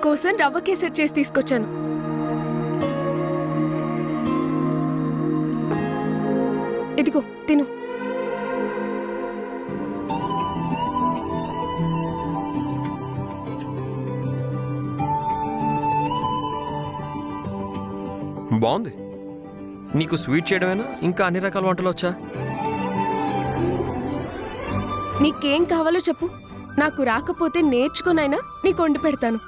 నీకోసం రవ్వ కేసరి చేసి తీసుకొచ్చాను. ఇదిగో తిను. బాగుంది. నీకు స్వీట్ చేయడమేనా, ఇంకా అన్ని రకాల వంటలు వచ్చా? నీకేం కావాలో చెప్పు, నాకు రాకపోతే నేర్చుకునైనా నీకు వండి పెడతాను.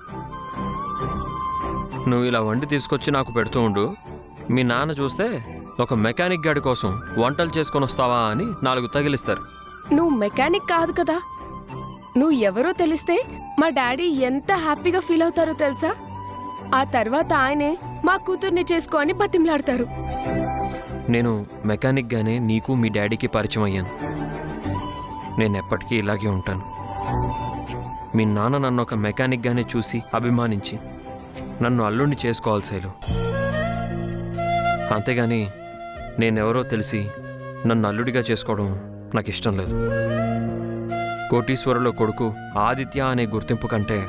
నువ్వు ఇలా వండి తీసుకొచ్చి నాకు పెడుతూ ఉండు. మీ నాన్న చూస్తే ఒక మెకానిక్ గాడి కోసం వంటలు చేసుకొని వస్తావా అని 4 తగిలిస్తారు. నువ్వు మెకానిక్ కాదు కదా. నువ్వు ఎవరో తెలిస్తే మా డాడీ ఎంత హ్యాపీగా ఫీల్ అవుతారో తెలుసా? ఆ తర్వాత ఆయనే మా కూతుర్ని చేసుకో అని బతిమలాడతారు. నేను మెకానిక్గానే నీకు మీ డాడీకి పరిచయం అయ్యాను. నేను ఎప్పటికీ ఇలాగే ఉంటాను. మీ నాన్న నన్ను ఒక మెకానిక్గానే చూసి అభిమానించి నన్ను అల్లుడిని చేసుకోవాలి శైలు. అంతేగాని నేనెవరో తెలిసి నన్ను అల్లుడిగా చేసుకోవడం నాకు ఇష్టం లేదు. కోటీశ్వరులో కొడుకు ఆదిత్య అనే గుర్తింపు కంటే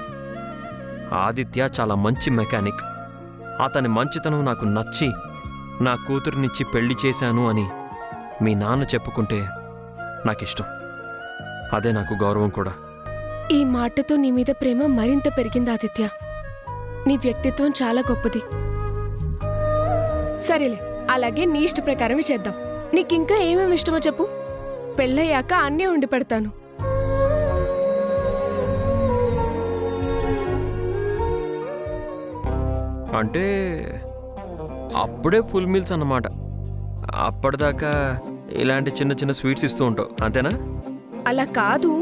ఆదిత్య చాలా మంచి మెకానిక్, అతని మంచితనం నాకు నచ్చి నా కూతురునిచ్చి పెళ్లి చేశాను అని మీ నాన్న చెప్పుకుంటే నాకిష్టం. అదే నాకు గౌరవం కూడా. ఈ మాటతో నీ మీద ప్రేమ మరింత పెరిగింది ఆదిత్య. నీ వ్యక్తిత్వం చాలా గొప్పది. సరేలే, అలాగే నీ ఇష్ట ప్రకారమే చేద్దాం. నీకింకా ఏమేమి ఇష్టమో చెప్పు, పెళ్ళయ్యాక అన్నీ వండి పెడతాను. అంటే అప్పుడే ఫుల్ మీల్స్ అన్నమాట. అప్పటిదాకా ఇలాంటి చిన్న చిన్న స్వీట్స్ ఇస్తూ ఉంటావు, అంతేనా? అలా కాదు.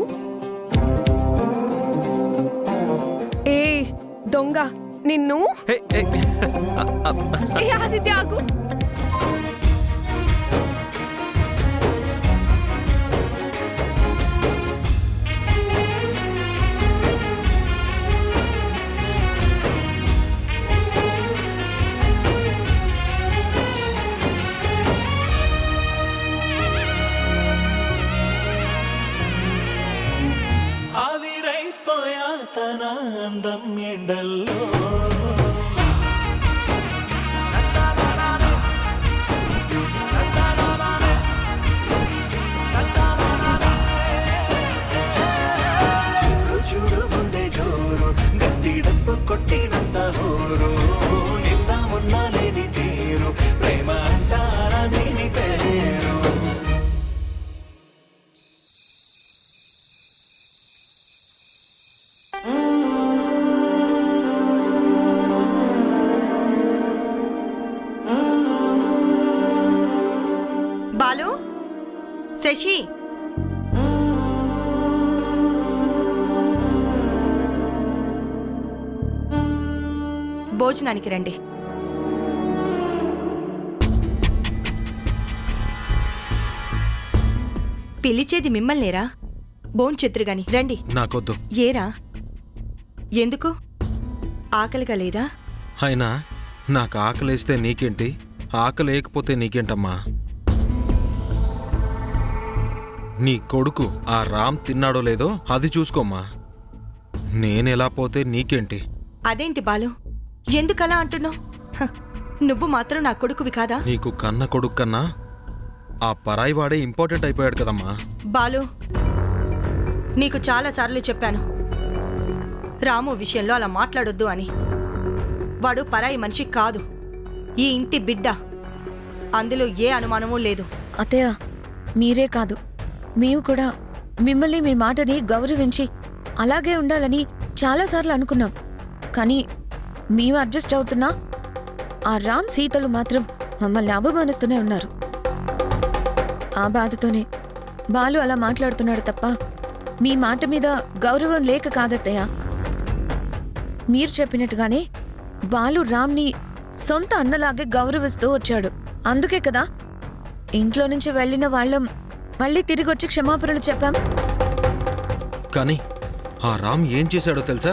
ఏ దొంగ నిన్ను! హే, హే. ఏ ఆదిత్య ఆగు. ఆవిరైపోయా తన అందం ఎండల్లో, చూడు గుండె జోరు గట్టి డబ్బు కొట్టినంత హోరు, నిందా మొన్న లేని తీరు ప్రేమ అంటారా దీని పేరు. బాలు, శశి, భోజనానికి రండి. పిలిచేది మిమ్మల్నేరా, భోంచెత్తురు గాని రండి. నాకొద్దు. ఏరా, ఎందుకు? ఆకలిగా లేదా? అయినా నాకు ఆకలేస్తే నీకేంటి, ఆకలేయకపోతే నీకేంటమ్మా? నీ కొడుకు ఆ రామ్ తిన్నాడో లేదో అది చూసుకోమ్మా. నేనెలా పోతే నీకేంటి? అదేంటి బాలు, ఎందుకలా అంటున్నావు? నువ్వు మాత్రం నా కొడుకువి కాదా? నీకు కన్న కొడుకు కన్నా ఆ పరాయి వాడే ఇంపార్టెంట్ అయిపోయాడు కదమ్మా. బాలు, నీకు చాలాసార్లు చెప్పాను రాము విషయంలో అలా మాట్లాడొద్దు అని. వాడు పరాయి మనిషి కాదు, ఈ ఇంటి బిడ్డ. అందులో ఏ అనుమానమూ లేదు. అత్తయ్య, మీరే కాదు, మేము కూడా మిమ్మల్ని మీ మాటని గౌరవించి అలాగే ఉండాలని చాలాసార్లు అనుకున్నాం. కానీ మేము అడ్జస్ట్ అవుతున్నా ఆ రామ్ సీతలు మాత్రం మమ్మల్ని అవమానిస్తూనే ఉన్నారు. ఆ బాధతోనే బాలు అలా మాట్లాడుతున్నాడు తప్ప మీ మాట మీద గౌరవం లేక కాదత్తయ్య. మీరు చెప్పినట్టుగానే బాలు రామ్ని సొంత అన్నలాగే గౌరవిస్తూ వచ్చాడు. అందుకే కదా ఇంట్లో నుంచి వెళ్ళిన వాళ్ళం మళ్ళీ తిరిగొచ్చి క్షమాపణలు చెప్పాం. కానీ ఆ రామ్ ఏం చేశాడో తెలుసా?